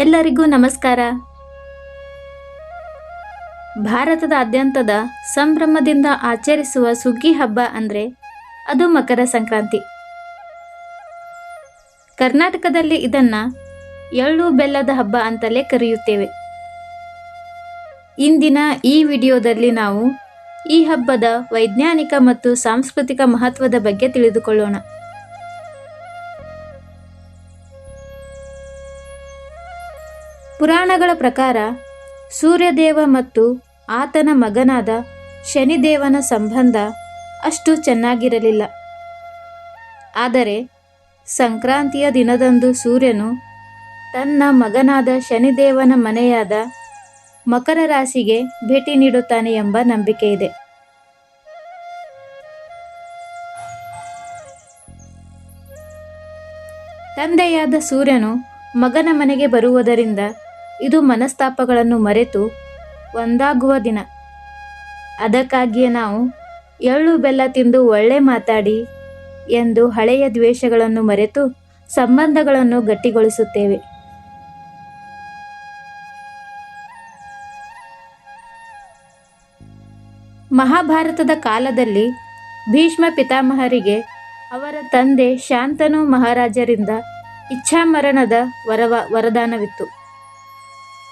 ಎಲ್ಲರಿಗೂ ನಮಸ್ಕಾರ. ಭಾರತದಾದ್ಯಂತದ ಸಂಭ್ರಮದಿಂದ ಆಚರಿಸುವ ಸುಗ್ಗಿ ಹಬ್ಬ ಅಂದರೆ ಅದು ಮಕರ ಸಂಕ್ರಾಂತಿ. ಕರ್ನಾಟಕದಲ್ಲಿ ಇದನ್ನ ಎಳ್ಳು ಬೆಲ್ಲದ ಹಬ್ಬ ಅಂತಲೇ ಕರೆಯುತ್ತೇವೆ. ಇಂದಿನ ಈ ವಿಡಿಯೋದಲ್ಲಿ ನಾವು ಈ ಹಬ್ಬದ ವೈಜ್ಞಾನಿಕ ಮತ್ತು ಸಾಂಸ್ಕೃತಿಕ ಮಹತ್ವದ ಬಗ್ಗೆ ತಿಳಿದುಕೊಳ್ಳೋಣ. ಪುರಾಣಗಳ ಪ್ರಕಾರ ಸೂರ್ಯದೇವ ಮತ್ತು ಆತನ ಮಗನಾದ ಶನಿದೇವನ ಸಂಬಂಧ ಅಷ್ಟು ಚೆನ್ನಾಗಿರಲಿಲ್ಲ. ಆದರೆ ಸಂಕ್ರಾಂತಿಯ ದಿನದಂದು ಸೂರ್ಯನು ತನ್ನ ಮಗನಾದ ಶನಿದೇವನ ಮನೆಯಾದ ಮಕರ ರಾಶಿಗೆ ಭೇಟಿ ನೀಡುತ್ತಾನೆ ಎಂಬ ನಂಬಿಕೆ ಇದೆ. ತಂದೆಯಾದ ಸೂರ್ಯನು ಮಗನ ಮನೆಗೆ ಬರುವುದರಿಂದ ಇದು ಮನಸ್ತಾಪಗಳನ್ನು ಮರೆತು ಒಂದಾಗುವ ದಿನ. ಅದಕ್ಕಾಗಿಯೇ ನಾವು ಎಳ್ಳು ಬೆಲ್ಲ ತಿಂದು ಒಳ್ಳೆ ಮಾತಾಡಿ ಎಂದು ಹಳೆಯ ದ್ವೇಷಗಳನ್ನು ಮರೆತು ಸಂಬಂಧಗಳನ್ನು ಗಟ್ಟಿಗೊಳಿಸುತ್ತೇವೆ. ಮಹಾಭಾರತದ ಕಾಲದಲ್ಲಿ ಭೀಷ್ಮ ಪಿತಾಮಹರಿಗೆ ಅವರ ತಂದೆ ಶಾಂತನು ಮಹಾರಾಜರಿಂದ ಇಚ್ಛಾಮರಣದ ವರದಾನವಿತ್ತು.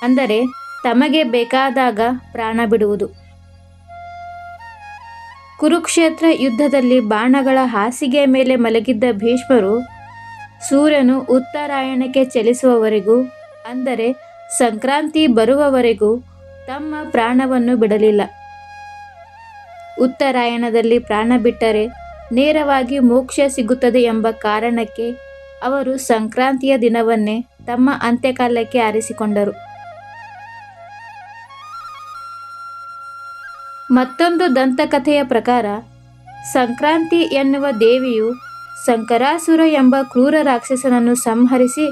ಅಂದರೆ ತಮಗೆ ಬೇಕಾದಾಗ ಪ್ರಾಣ ಬಿಡುವುದು. ಕುರುಕ್ಷೇತ್ರ ಯುದ್ಧದಲ್ಲಿ ಬಾಣಗಳ ಹಾಸಿಗೆಯ ಮೇಲೆ ಮಲಗಿದ್ದ ಭೀಷ್ಮರು ಸೂರ್ಯನು ಉತ್ತರಾಯಣಕ್ಕೆ ಚಲಿಸುವವರೆಗೂ, ಅಂದರೆ ಸಂಕ್ರಾಂತಿ ಬರುವವರೆಗೂ ತಮ್ಮ ಪ್ರಾಣವನ್ನು ಬಿಡಲಿಲ್ಲ. ಉತ್ತರಾಯಣದಲ್ಲಿ ಪ್ರಾಣ ಬಿಟ್ಟರೆ ನೇರವಾಗಿ ಮೋಕ್ಷ ಸಿಗುತ್ತದೆ ಎಂಬ ಕಾರಣಕ್ಕೆ ಅವರು ಸಂಕ್ರಾಂತಿಯ ದಿನವನ್ನೇ ತಮ್ಮ ಅಂತ್ಯಕಾಲಕ್ಕೆ ಆರಿಸಿಕೊಂಡರು. ಮತ್ತೊಂದು ದಂತಕಥೆಯ ಪ್ರಕಾರ ಸಂಕ್ರಾಂತಿ ಎನ್ನುವ ದೇವಿಯು ಸಂಕರಾಸುರ ಎಂಬ ಕ್ರೂರ ರಾಕ್ಷಸನನ್ನು ಸಂಹರಿಸಿ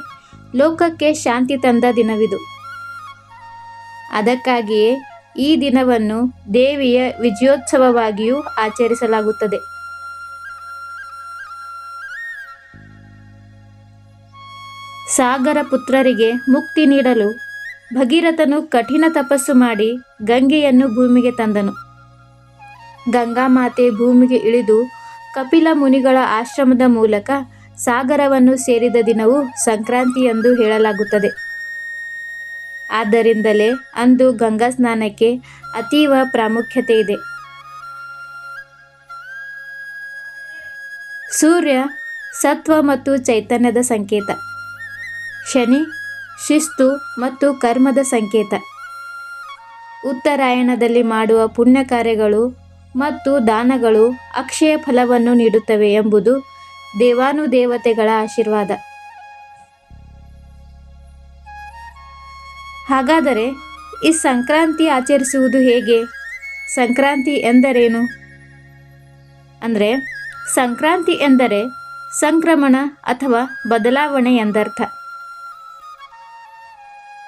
ಲೋಕಕ್ಕೆ ಶಾಂತಿ ತಂದ ದಿನವಿದು. ಅದಕ್ಕಾಗಿಯೇ ಈ ದಿನವನ್ನು ದೇವಿಯ ವಿಜಯೋತ್ಸವವಾಗಿಯೂ ಆಚರಿಸಲಾಗುತ್ತದೆ. ಸಾಗರ ಪುತ್ರರಿಗೆ ಮುಕ್ತಿ ನೀಡಲು ಭಗೀರಥನು ಕಠಿಣ ತಪಸ್ಸು ಮಾಡಿ ಗಂಗೆಯನ್ನು ಭೂಮಿಗೆ ತಂದನು. ಗಂಗಾಮಾತೆ ಭೂಮಿಗೆ ಇಳಿದು ಕಪಿಲ ಮುನಿಗಳ ಆಶ್ರಮದ ಮೂಲಕ ಸಾಗರವನ್ನು ಸೇರಿದ ದಿನವು ಸಂಕ್ರಾಂತಿ ಎಂದು ಹೇಳಲಾಗುತ್ತದೆ. ಆದ್ದರಿಂದಲೇ ಅಂದು ಗಂಗಾ ಸ್ನಾನಕ್ಕೆ ಅತೀವ ಪ್ರಾಮುಖ್ಯತೆ ಇದೆ. ಸೂರ್ಯ ಸತ್ವ ಮತ್ತು ಚೈತನ್ಯದ ಸಂಕೇತ, ಶನಿ ಶಿಸ್ತು ಮತ್ತು ಕರ್ಮದ ಸಂಕೇತ. ಉತ್ತರಾಯಣದಲ್ಲಿ ಮಾಡುವ ಪುಣ್ಯ ಕಾರ್ಯಗಳು ಮತ್ತು ದಾನಗಳು ಅಕ್ಷಯ ಫಲವನ್ನು ನೀಡುತ್ತವೆ ಎಂಬುದು ದೇವಾನುದೇವತೆಗಳ ಆಶೀರ್ವಾದ. ಹಾಗಾದರೆ ಈ ಸಂಕ್ರಾಂತಿ ಆಚರಿಸುವುದು ಹೇಗೆ? ಸಂಕ್ರಾಂತಿ ಎಂದರೇನು? ಅಂದರೆ ಸಂಕ್ರಾಂತಿ ಎಂದರೆ ಸಂಕ್ರಮಣ ಅಥವಾ ಬದಲಾವಣೆ ಎಂದರ್ಥ.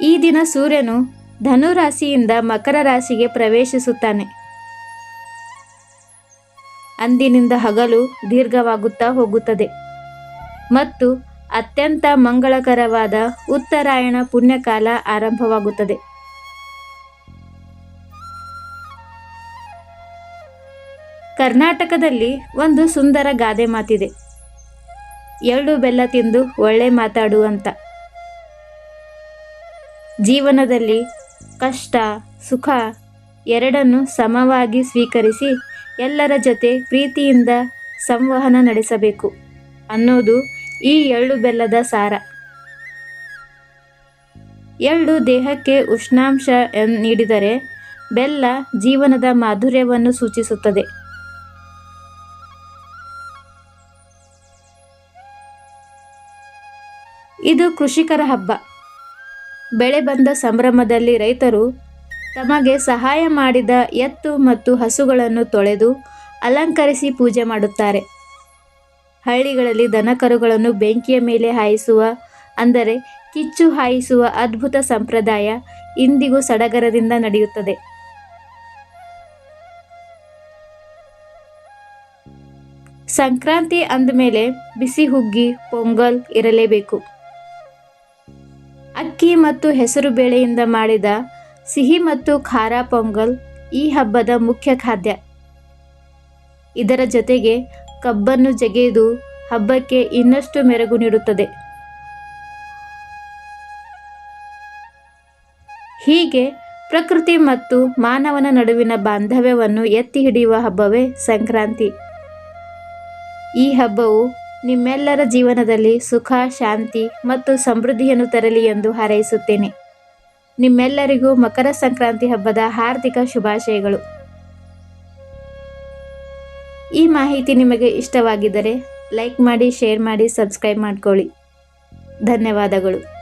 ಈ ದಿನ ಸೂರ್ಯನು ಧನು ರಾಶಿಯಿಂದ ಮಕರ ರಾಶಿಗೆ ಪ್ರವೇಶಿಸುತ್ತಾನೆ. ಅಂದಿನಿಂದ ಹಗಲು ದೀರ್ಘವಾಗುತ್ತಾ ಹೋಗುತ್ತದೆ ಮತ್ತು ಅತ್ಯಂತ ಮಂಗಳಕರವಾದ ಉತ್ತರಾಯಣ ಪುಣ್ಯಕಾಲ ಆರಂಭವಾಗುತ್ತದೆ. ಕರ್ನಾಟಕದಲ್ಲಿ ಒಂದು ಸುಂದರ ಗಾದೆ ಮಾತಿದೆ, ಎಳ್ಳು ಬೆಲ್ಲ ತಿಂದು ಒಳ್ಳೆ ಮಾತಾಡು ಅಂತ. ಜೀವನದಲ್ಲಿ ಕಷ್ಟ ಸುಖ ಎರಡನ್ನು ಸಮವಾಗಿ ಸ್ವೀಕರಿಸಿ ಎಲ್ಲರ ಜೊತೆ ಪ್ರೀತಿಯಿಂದ ಸಂವಹನ ನಡೆಸಬೇಕು ಅನ್ನೋದು ಈ ಎಳ್ಳು ಬೆಲ್ಲದ ಸಾರ. ಎಳ್ಳು ದೇಹಕ್ಕೆ ಉಷ್ಣಾಂಶ ನೀಡಿದರೆ ಬೆಲ್ಲ ಜೀವನದ ಮಾಧುರ್ಯವನ್ನು ಸೂಚಿಸುತ್ತದೆ. ಇದು ಕೃಷಿಕರ ಹಬ್ಬ. ಬೆಳೆ ಬಂದ ಸಂಭ್ರಮದಲ್ಲಿ ರೈತರು ತಮಗೆ ಸಹಾಯ ಮಾಡಿದ ಎತ್ತು ಮತ್ತು ಹಸುಗಳನ್ನು ತೊಳೆದು ಅಲಂಕರಿಸಿ ಪೂಜೆ ಮಾಡುತ್ತಾರೆ. ಹಳ್ಳಿಗಳಲ್ಲಿ ದನಕರುಗಳನ್ನು ಬೆಂಕಿಯ ಮೇಲೆ ಹಾಯಿಸುವ, ಅಂದರೆ ಕಿಚ್ಚು ಹಾಯಿಸುವ ಅದ್ಭುತ ಸಂಪ್ರದಾಯ ಇಂದಿಗೂ ಸಡಗರದಿಂದ ನಡೆಯುತ್ತದೆ. ಸಂಕ್ರಾಂತಿ ಅಂದಮೇಲೆ ಬಿಸಿ ಹುಗ್ಗಿ ಪೊಂಗಲ್ ಇರಲೇಬೇಕು. ಅಕ್ಕಿ ಮತ್ತು ಹೆಸರು ಬೇಳೆಯಿಂದ ಮಾಡಿದ ಸಿಹಿ ಮತ್ತು ಖಾರ ಪೊಂಗಲ್ ಈ ಹಬ್ಬದ ಮುಖ್ಯ ಖಾದ್ಯ. ಇದರ ಜೊತೆಗೆ ಕಬ್ಬನ್ನು ಜಗಿದು ಹಬ್ಬಕ್ಕೆ ಇನ್ನಷ್ಟು ಮೆರುಗು ನೀಡುತ್ತದೆ. ಹೀಗೆ ಪ್ರಕೃತಿ ಮತ್ತು ಮಾನವನ ನಡುವಿನ ಬಾಂಧವ್ಯವನ್ನು ಎತ್ತಿ ಹಿಡಿಯುವ ಹಬ್ಬವೇ ಸಂಕ್ರಾಂತಿ. ಈ ಹಬ್ಬವು ನಿಮ್ಮೆಲ್ಲರ ಜೀವನದಲ್ಲಿ ಸುಖ, ಶಾಂತಿ ಮತ್ತು ಸಮೃದ್ಧಿಯನ್ನು ತರಲಿ ಎಂದು ಹಾರೈಸುತ್ತೇನೆ. ನಿಮ್ಮೆಲ್ಲರಿಗೂ ಮಕರ ಸಂಕ್ರಾಂತಿ ಹಬ್ಬದ ಹಾರ್ದಿಕ ಶುಭಾಶಯಗಳು. ಈ ಮಾಹಿತಿ ನಿಮಗೆ ಇಷ್ಟವಾಗಿದ್ದರೆ ಲೈಕ್ ಮಾಡಿ, ಶೇರ್ ಮಾಡಿ, ಸಬ್ಸ್ಕ್ರೈಬ್ ಮಾಡಿಕೊಳ್ಳಿ. ಧನ್ಯವಾದಗಳು.